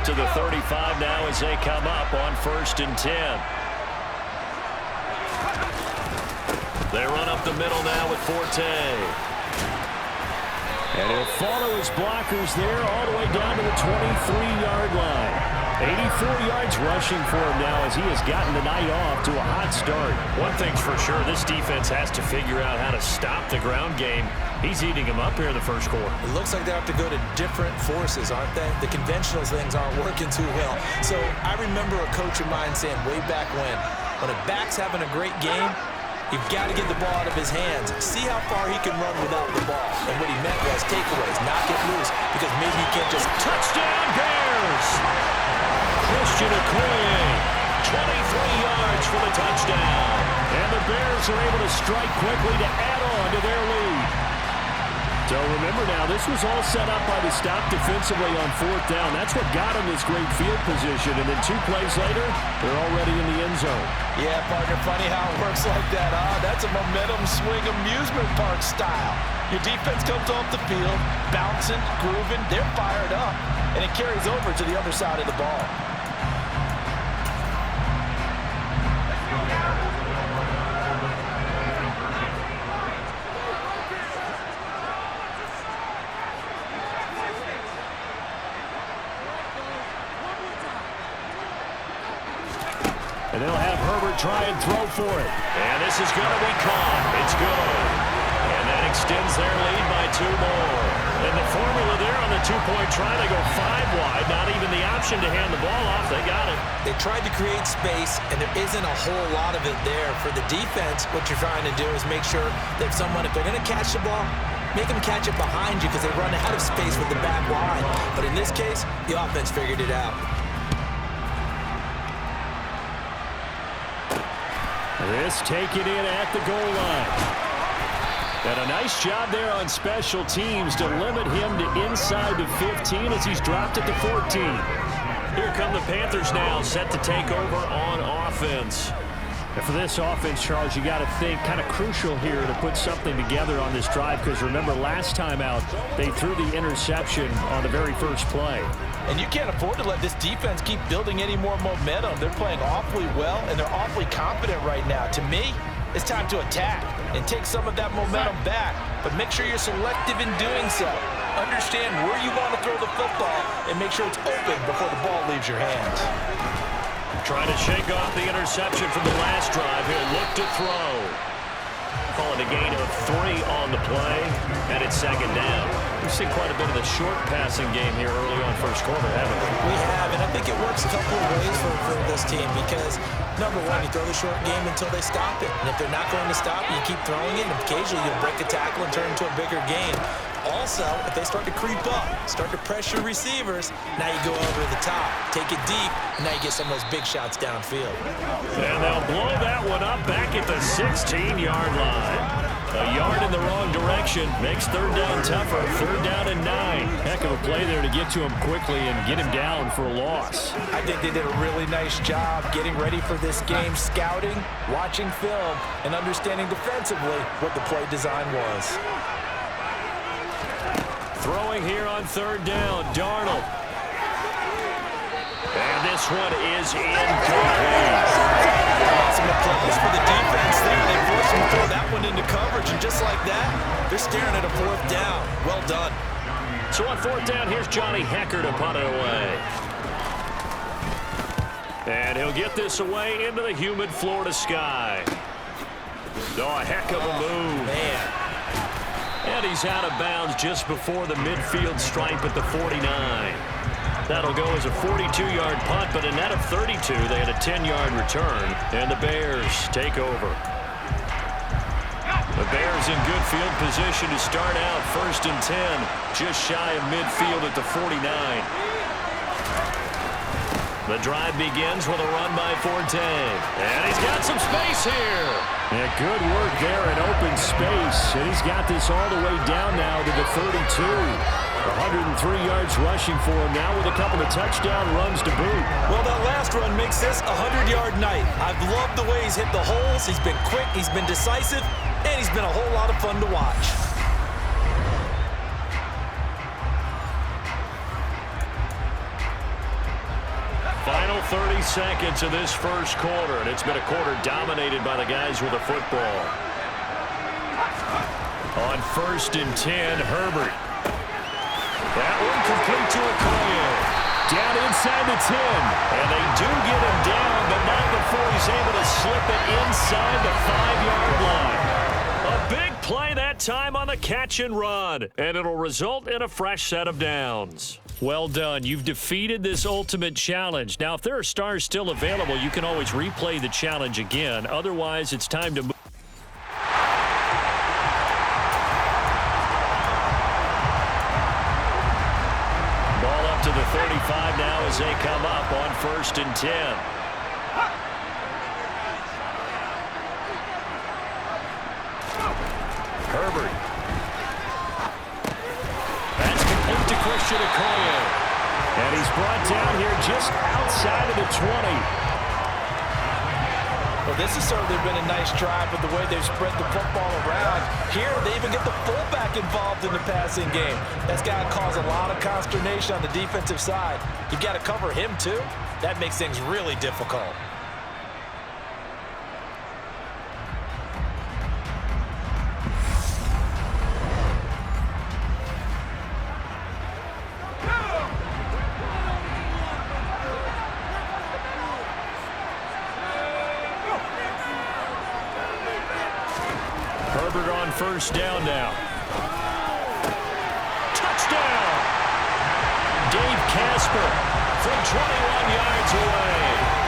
to the 35 now as they come up on 1st and 10. They run up the middle now with Forte. And he'll follow his blockers there all the way down to the 23-yard line. 84 yards rushing for him now as he has gotten the night off to a hot start. One thing's for sure, this defense has to figure out how to stop the ground game. He's eating them up here in the first quarter. It looks like they have to go to different forces, aren't they? The conventional things aren't working too well. So I remember a coach of mine saying way back when a back's having a great game, you've got to get the ball out of his hands. See how far he can run without the ball. And what he meant was takeaways, knock it loose, because maybe he can't just... Touchdown, Bears! Christian Okoye, 23 yards for the touchdown. And the Bears are able to strike quickly to add on to their lead. So remember now, this was all set up by the stop defensively on 4th down. That's what got him this great field position. And then 2 plays later, they're already in the end zone. Yeah, partner, funny how it works like that, huh? That's a momentum swing amusement park style. Your defense comes off the field, bouncing, grooving, they're fired up. And it carries over to the other side of the ball. And they'll have Herbert try and throw for it. And this is going to be caught. It's good. And that extends their lead by 2 more. And the formula there on the 2-point try to go 5 wide. Not even the option to hand the ball off. They got it. They tried to create space, and there isn't a whole lot of it there. For the defense, what you're trying to do is make sure that someone, if they're going to catch the ball, make them catch it behind you because they run out of space with the back wide. But in this case, the offense figured it out. This taken in at the goal line. And a nice job there on special teams to limit him to inside the 15 as he's dropped at the 14. Here come the Panthers now, set to take over on offense. And for this offense, Charles, you got to think kind of crucial here to put something together on this drive because remember last time out, they threw the interception on the very first play. And you can't afford to let this defense keep building any more momentum. They're playing awfully well, and they're awfully confident right now. To me, it's time to attack and take some of that momentum back, but make sure you're selective in doing so. Understand where you want to throw the football and make sure it's open before the ball leaves your hands. Trying to shake off the interception from the last drive. He'll look to throw. Call it a gain of 3 on the play, and it's 2nd down. We've seen quite a bit of the short passing game here early on first quarter, haven't we? We have, and I think it works a couple of ways for this team because, number one, you throw the short game until they stop it. And if they're not going to stop it, you keep throwing it, and occasionally you'll break a tackle and turn into a bigger gain. Also, if they start to creep up, start to pressure receivers, now you go over the top, take it deep, and now you get some of those big shots downfield. And they'll blow that one up back at the 16-yard line. A yard in the wrong direction makes 3rd down tougher. 3rd down and 9. Heck of a play there to get to him quickly and get him down for a loss. I think they did a really nice job getting ready for this game, scouting, watching film, and understanding defensively what the play design was. Throwing here on 3rd down, Darnold. And this one is incomplete. Some applause for the defense there. They forced him to throw that one into coverage, and just like that, they're staring at a 4th down. Well done. So on 4th down, here's Johnny Hecker to punt it away. And he'll get this away into the humid Florida sky. Oh, a heck of a move. Man. And he's out of bounds just before the midfield stripe at the 49. That'll go as a 42-yard punt, but a net of 32. They had a 10-yard return, and the Bears take over. The Bears in good field position to start out 1st and 10, just shy of midfield at the 49. The drive begins with a run by Forte. And he's got some space here. Yeah, good work there in open space. And he's got this all the way down now to the 32. 103 yards rushing for him now with a couple of touchdown runs to boot. Well, that last run makes this a 100-yard night. I've loved the way he's hit the holes. He's been quick, he's been decisive, and he's been a whole lot of fun to watch. 30 seconds of this first quarter, and it's been a quarter dominated by the guys with the football. On 1st and 10, Herbert. That one complete to Okoye. Down inside the 10. And they do get him down, but not before he's able to slip it inside the 5-yard line. A big play that time on the catch and run, and it'll result in a fresh set of downs. Well done. You've defeated this ultimate challenge. Now, if there are stars still available, you can always replay the challenge again. Otherwise, it's time to move. Ball up to the 35 now as they come up on 1st and 10. Herbert. That's complete to Christian Okoye. And he's brought down here just outside of the 20. Well, this has certainly been a nice drive with the way they've spread the football around. Here, they even get the fullback involved in the passing game. That's got to cause a lot of consternation on the defensive side. You've got to cover him, too. That makes things really difficult. Herbert on 1st down now. Touchdown! Dave Casper from 21 yards away.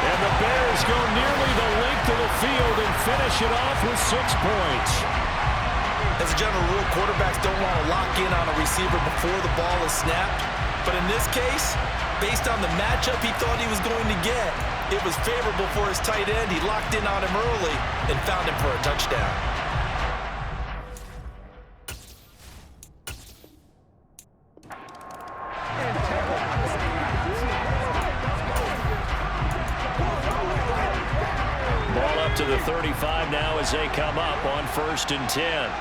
And the Bears go nearly the length of the field and finish it off with 6 points. As a general rule, quarterbacks don't want to lock in on a receiver before the ball is snapped. But in this case, based on the matchup he thought he was going to get, it was favorable for his tight end. He locked in on him early and found him for a touchdown. To the 35 now as they come up on 1st and 10.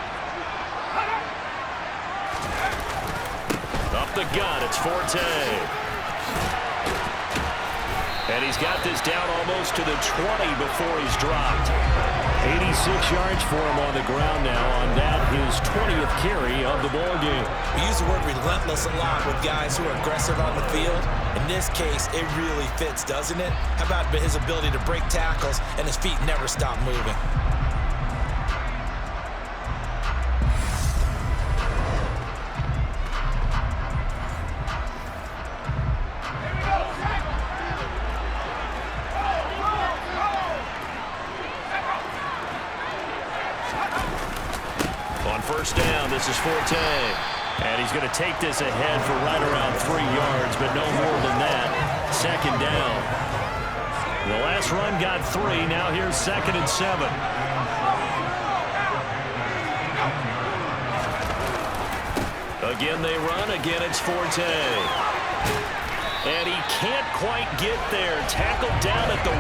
Up the gut, it's Forte. And he's got this down almost to the 20 before he's dropped. 86 yards for him on the ground now on that, his 20th carry of the ball game. We use the word relentless a lot with guys who are aggressive on the field. In this case, it really fits, doesn't it? How about his ability to break tackles and his feet never stop moving? On 1st down, this is Forte. And he's going to take this ahead for right around 3 yards, but no more than that. 2nd down. The last run got 3. Now here's 2nd and 7. Again they run. Again it's Forte. And he can't quite get there. Tackled down at the 1.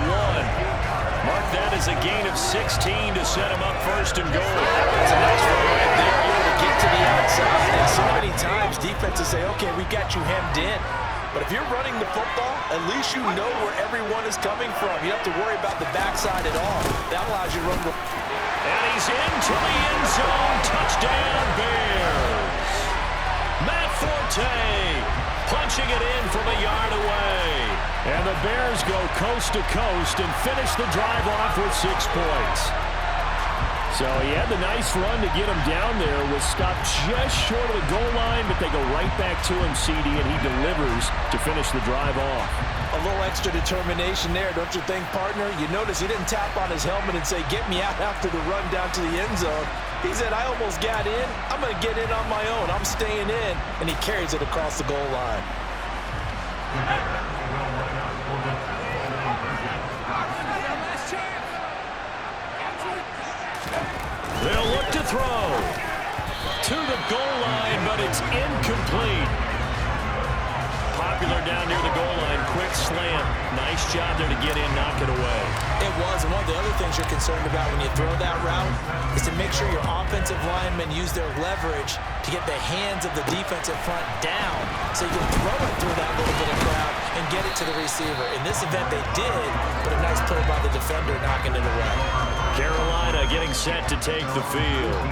Mark that as a gain of 16 to set him up 1st and goal. That's a nice run right there. Able to get to the outside. And so many times defenses say, okay, we got you hemmed in. But if you're running the football, at least you know where everyone is coming from. You don't have to worry about the backside at all. That allows you to run. And he's into the end zone. Touchdown, Bears. Matt Forte punching it in from a yard away. And the Bears go coast to coast and finish the drive off with 6 points. So he had the nice run to get him down there. Was stopped just short of the goal line, but they go right back to him, CD, and he delivers to finish the drive off. A little extra determination there, don't you think, partner? You notice he didn't tap on his helmet and say, get me out after the run down to the end zone. He said, I almost got in. I'm going to get in on my own. I'm staying in. And he carries it across the goal line. They'll look to throw. To the goal line, but it's incomplete. Popular down near the goal line. Quick slant. Nice job there to get in, knock it away. It was, and one of the other things you're concerned about when you throw that route is to make sure your offensive linemen use their leverage to get the hands of the defensive front down so you can throw it through that little bit of crowd and get it to the receiver. In this event, they did, but a nice play by the defender knocking it away. Carolina getting set to take the field.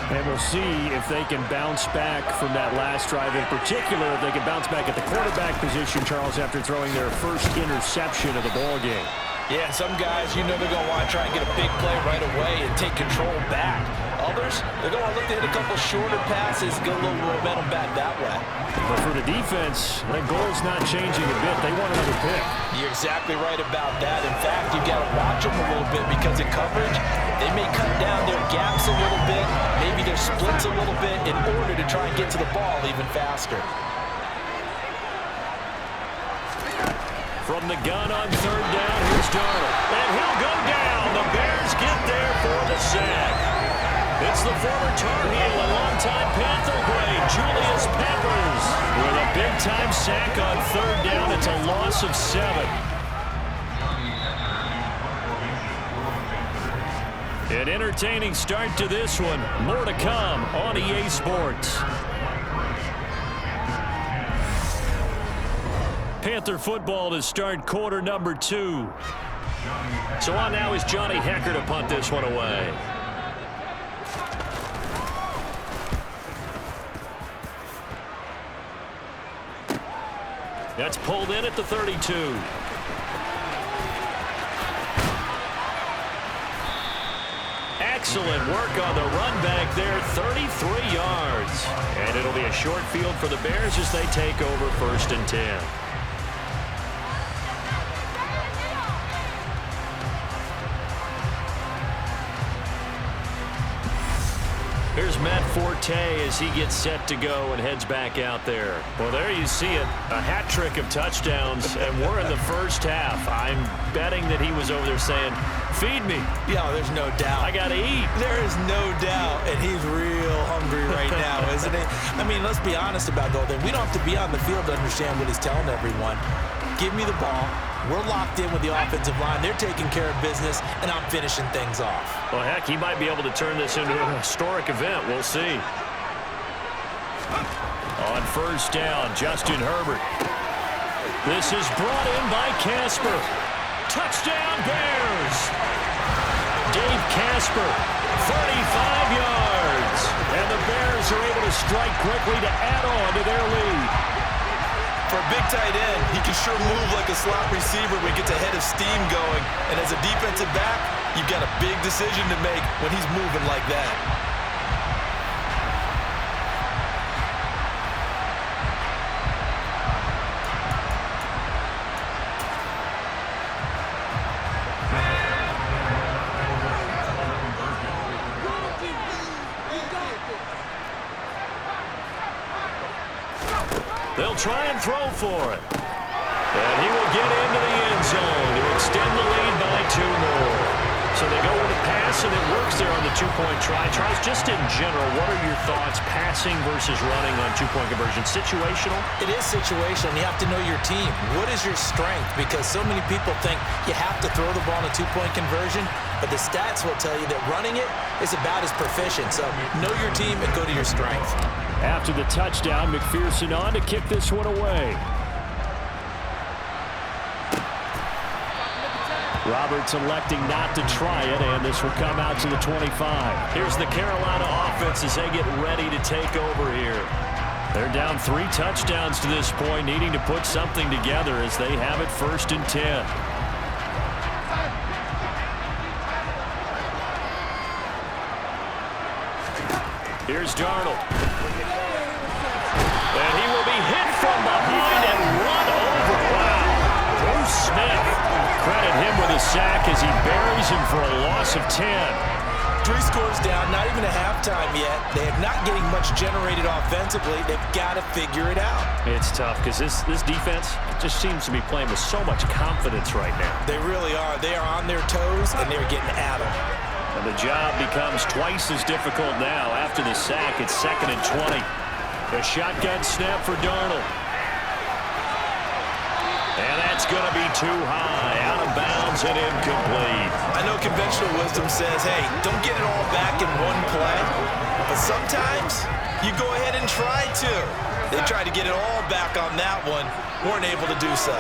And we'll see if they can bounce back from that last drive. In particular, if they can bounce back at the quarterback position, Charles, after throwing their first interception of the ball game. Yeah, some guys, you know they're going to want to try and get a big play right away and take control back. Others, they're going to look to hit a couple shorter passes, get a little momentum back that way. But for the defense, that goal's not changing a bit. They want another pick. You're exactly right about that. In fact, you got to watch them a little bit because in coverage, they may cut down their gaps a little bit, maybe their splits a little bit in order to try and get to the ball even faster. From the gun on third down, here's Darnold. And he'll go down. The Bears get there for the sack. It's the former Tar Heel and longtime Panther great, Julius Peppers, with a big-time sack on third down. It's a loss of 7. An entertaining start to this one. More to come on EA Sports. Panther football to start quarter number 2. So on now is Johnny Hecker to punt this one away. That's pulled in at the 32. Excellent work on the run back there, 33 yards. And it'll be a short field for the Bears as they take over first and 10. Here's Matt Forte as he gets set to go and heads back out there. Well, there you see it, a hat trick of touchdowns, and we're in the first half. I'm betting that he was over there saying, feed me. Yeah, there's no doubt. I got to eat. There is no doubt, and he's real hungry right now, isn't he? I mean, let's be honest about the whole thing. We don't have to be on the field to understand what he's telling everyone. Give me the ball. We're locked in with the offensive line. They're taking care of business, and I'm finishing things off. Well, heck, he might be able to turn this into a historic event. We'll see. On first down, Justin Herbert. This is brought in by Casper. Touchdown, Bears! Dave Casper, 35 yards. And the Bears are able to strike quickly to add on to their lead. For a big tight end, he can sure move like a slot receiver when he gets a head of steam going. And as a defensive back, you've got a big decision to make when he's moving like that. They'll try and throw for it. And he will get into the end zone to extend the lead by 2 more. So they go with a pass, and it works there on the two-point try. Charles, just in general, what are your thoughts passing versus running on two-point conversion? Situational? It is situational. You have to know your team. What is your strength? Because so many people think you have to throw the ball in a two-point conversion, but the stats will tell you that running it is about as proficient. So know your team and go to your strength. After the touchdown, McPherson on to kick this one away. Roberts electing not to try it, and this will come out to the 25. Here's the Carolina offense as they get ready to take over here. They're down 3 touchdowns to this point, needing to put something together as they have it first and 10. Here's Darnold. And he will be hit from behind and run over. Wow. Bruce Smith. Credit him with a sack as he buries him for a loss of 10. 3 scores down, not even a halftime yet. They are not getting much generated offensively. They've got to figure it out. It's tough because this defense just seems to be playing with so much confidence right now. They really are. They are on their toes, and they're getting at them. And the job becomes twice as difficult now. After the sack, it's 2nd and 20. A shotgun snap for Darnold. And that's going to be too high, out of bounds and incomplete. I know conventional wisdom says, hey, don't get it all back in one play. But sometimes you go ahead and try to. They tried to get it all back on that one. weren't able to do so.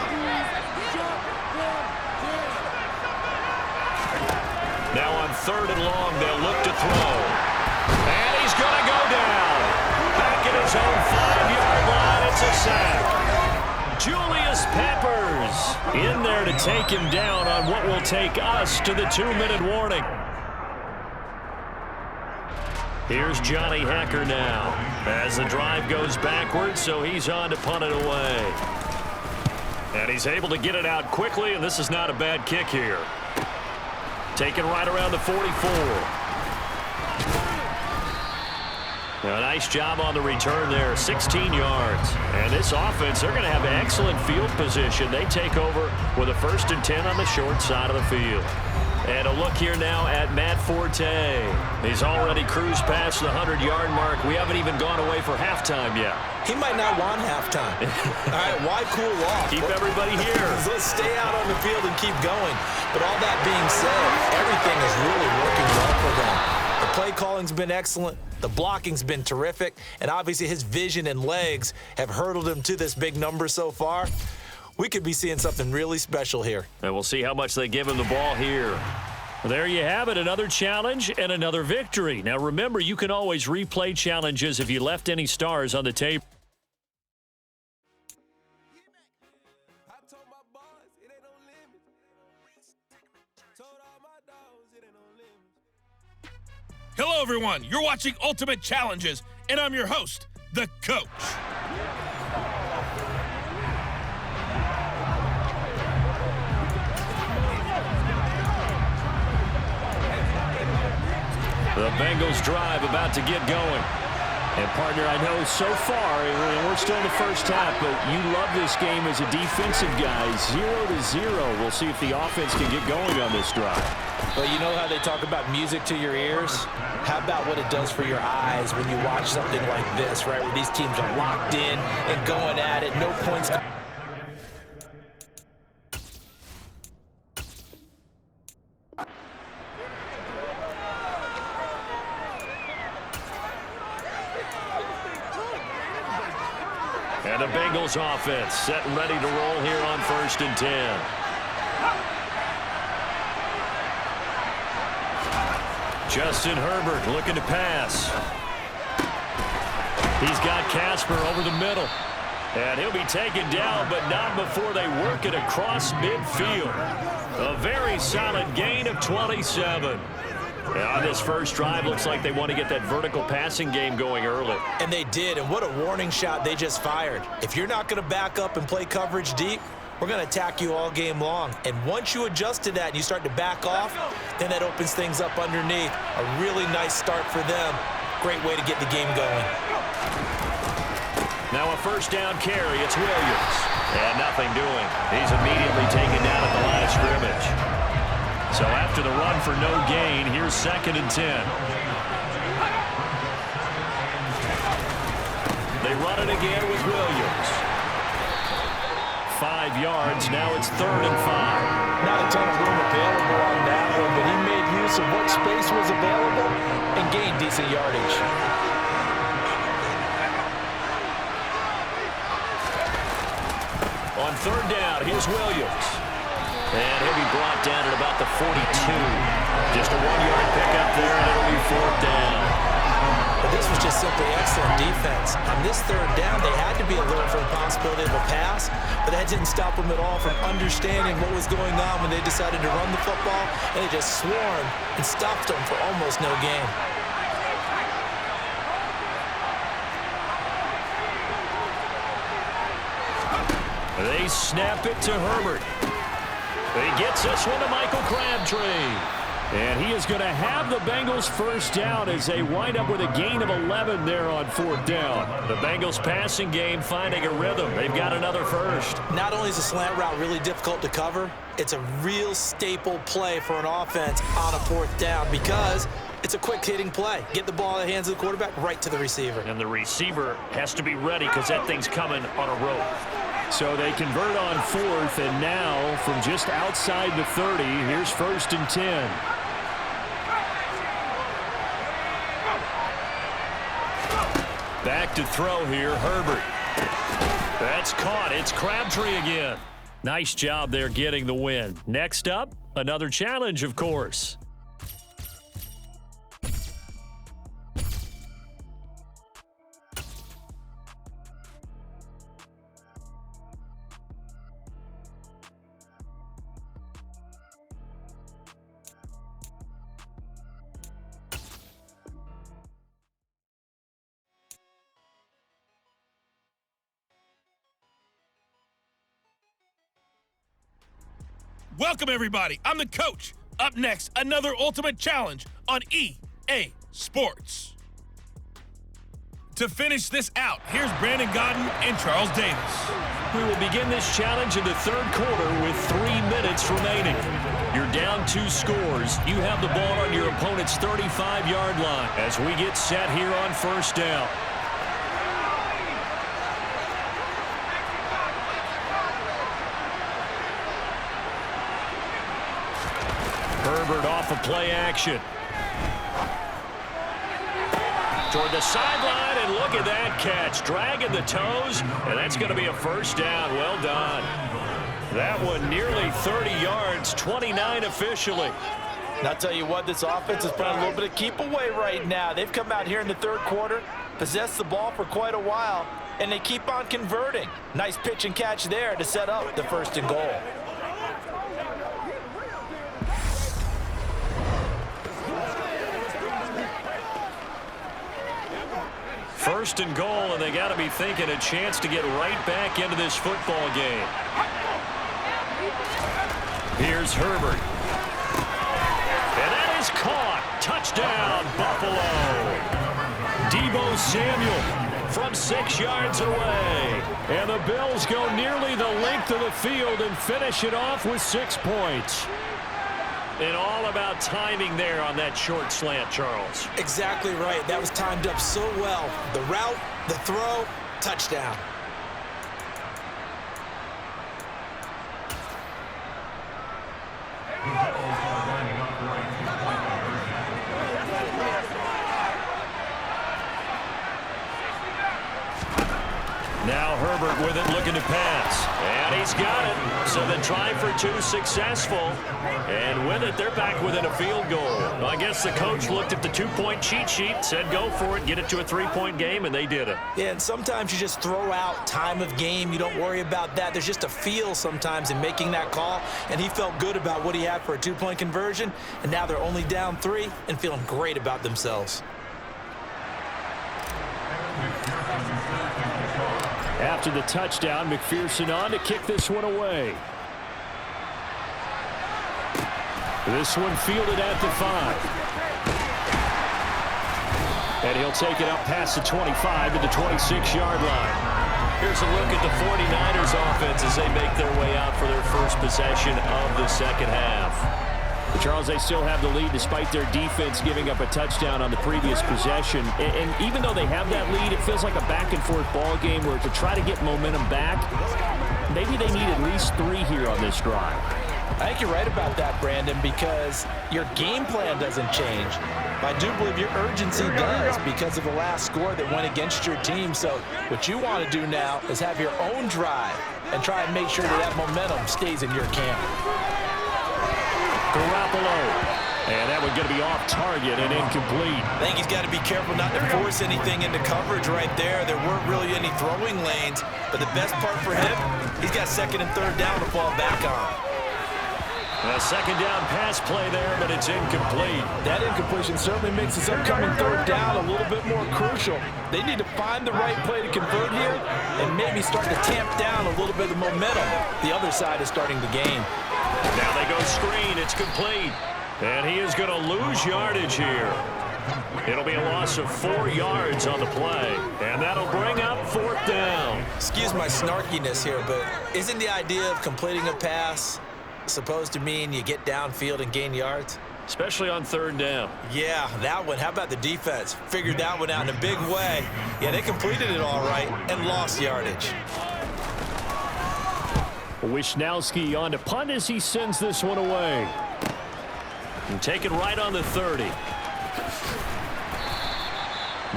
Now on 3rd and long, they'll look to throw. And he's going to go down. Back at his own 5-yard line, it's a sack. Julius Peppers in there to take him down on what will take us to the 2-minute warning. Here's Johnny Hacker now as the drive goes backwards, so he's on to punt it away. And he's able to get it out quickly, and this is not a bad kick here. Taken right around the 44. A nice job on the return there, 16 yards. And this offense, they're going to have excellent field position. They take over with a 1st and 10 on the short side of the field. And a look here now at Matt Forte. He's already cruised past the 100-yard mark. We haven't even gone away for halftime yet. He might not want halftime. All right, why cool off? Keep everybody here. Let's stay out on the field and keep going. But all that being said, everything is really working well for them. The play calling's been excellent. The blocking's been terrific. And obviously his vision and legs have hurdled him to this big number so far. We could be seeing something really special here. And we'll see how much they give him the ball here. There you have it, another challenge and another victory. Now remember, you can always replay challenges if you left any stars on the tape. Hello, everyone. You're watching Ultimate Challenges, and I'm your host, the Coach. The Bengals drive about to get going. And, partner, I know so far, we're still in the first half, but you love this game as a defensive guy. 0-0. We'll see if the offense can get going on this drive. Well, you know how they talk about music to your ears? How about what it does for your eyes when you watch something like this, right, where these teams are locked in and going at it, no points. And the Bengals offense set and ready to roll here on 1st and 10. Justin Herbert looking to pass. He's got Casper over the middle. And he'll be taken down, but not before they work it across midfield. A very solid gain of 27. And on this first drive, looks like they want to get that vertical passing game going early. And they did, and what a warning shot they just fired. If you're not going to back up and play coverage deep, we're going to attack you all game long. And once you adjust to that and you start to back off, then that opens things up underneath. A really nice start for them. Great way to get the game going. Now a 1st down carry. It's Williams. And nothing doing. He's immediately taken down at the line of scrimmage. So after the run for no gain, here's 2nd and 10. They run it again with Williams. 5 yards. Now it's 3rd and 5. Not a ton of room available on that one, but he made use of what space was available and gained decent yardage. On 3rd down, here's Williams. And he'll be brought down at about the 42. Just a 1-yard pickup there, and it'll be 4th down. But this was just simply excellent defense. On this 3rd down, they had to be alert for the possibility of a pass, but that didn't stop them at all from understanding what was going on when they decided to run the football, and they just swarmed and stopped them for almost no gain. They snap it to Herbert. He gets this one to Michael Crabtree. And he is going to have the Bengals 1st down as they wind up with a gain of 11 there on 4th down. The Bengals passing game finding a rhythm. They've got another 1st. Not only is the slant route really difficult to cover, it's a real staple play for an offense on a 4th down because it's a quick-hitting play. Get the ball in the hands of the quarterback right to the receiver. And the receiver has to be ready because that thing's coming on a rope. So they convert on 4th, and now from just outside the 30, here's 1st and 10. Back to throw here, Herbert. That's caught. It's Crabtree again. Nice job there getting the win. Next up, another challenge, of course. Welcome, everybody. I'm the coach. Up next, another Ultimate Challenge on EA Sports. To finish this out, here's Brandon Godden and Charles Davis. We will begin this challenge in the third quarter with 3 minutes remaining. You're down 2 scores. You have the ball on your opponent's 35-yard line as we get set here on first down. Herbert off of play action. Toward the sideline, and look at that catch. Dragging the toes, and that's going to be a first down. Well done. That one nearly 30 yards, 29 officially. And I'll tell you what, this offense is playing a little bit of keep away right now. They've come out here in the third quarter, possessed the ball for quite a while, and they keep on converting. Nice pitch and catch there to set up the first and goal. First and goal, and they got to be thinking a chance to get right back into this football game. Here's Herbert. And that is caught. Touchdown, Buffalo. Deebo Samuel from 6 yards away. And the Bills go nearly the length of the field and finish it off with 6 points. And all about timing there on that short slant, Charles. Exactly right. That was timed up so well. The route, the throw, touchdown. Now Herbert with it, looking to pass. And he's got it. So the try for 2 successful. And with it, they're back within a field goal. Well, I guess the coach looked at the 2-point cheat sheet, said go for it, get it to a 3-point game, and they did it. Yeah, and sometimes you just throw out time of game. You don't worry about that. There's just a feel sometimes in making that call, and he felt good about what he had for a 2-point conversion, and now they're only down 3 and feeling great about themselves. After the touchdown, McPherson on to kick this one away. This one fielded at the 5. And he'll take it up past the 25 to the 26-yard line. Here's a look at the 49ers offense as they make their way out for their first possession of the second half. But Charles, they still have the lead despite their defense giving up a touchdown on the previous possession. And even though they have that lead, it feels like a back-and-forth ball game where to try to get momentum back, maybe they need at least 3 here on this drive. I think you're right about that, Brandon, because your game plan doesn't change. I do believe your urgency does because of the last score that went against your team. So what you want to do now is have your own drive and try and make sure that momentum stays in your camp. Garoppolo. And that one going to be off target and incomplete. I think he's got to be careful not to force anything into coverage right there. There weren't really any throwing lanes, but the best part for him, he's got second and third down to fall back on. A second down pass play there, but it's incomplete. That incompletion certainly makes this upcoming third down a little bit more crucial. They need to find the right play to convert here and maybe start to tamp down a little bit of momentum. The other side is starting to gain. Now they go screen. It's complete. And he is going to lose yardage here. It'll be a loss of 4 yards on the play. And that'll bring up fourth down. Excuse my snarkiness here, but isn't the idea of completing a pass supposed to mean you get downfield and gain yards? Especially on third down. Yeah, that one. How about the defense? Figured that one out in a big way. Yeah, they completed it all right and lost yardage. Wisnowski on to punt as he sends this one away. And take it right on the 30.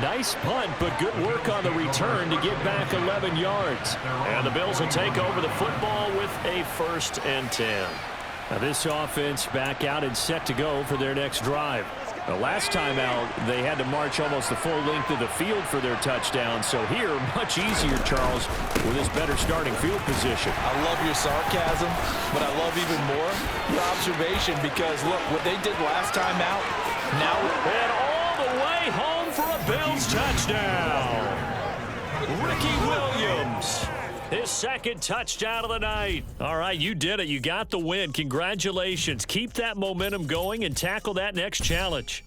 Nice punt, but good work on the return to get back 11 yards. And the Bills will take over the football with a 1st and 10. Now this offense back out and set to go for their next drive. The last time out, they had to march almost the full length of the field for their touchdown. So here, much easier, Charles, with this better starting field position. I love your sarcasm, but I love even more your observation because, look, what they did last time out, now... And all the way home for a Bills touchdown. Ricky Williams, his 2nd touchdown of the night. All right, you did it. You got the win. Congratulations. Keep that momentum going and tackle that next challenge.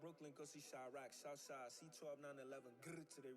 Brooklyn, go see Chirac, Southside, C12, 911, good to the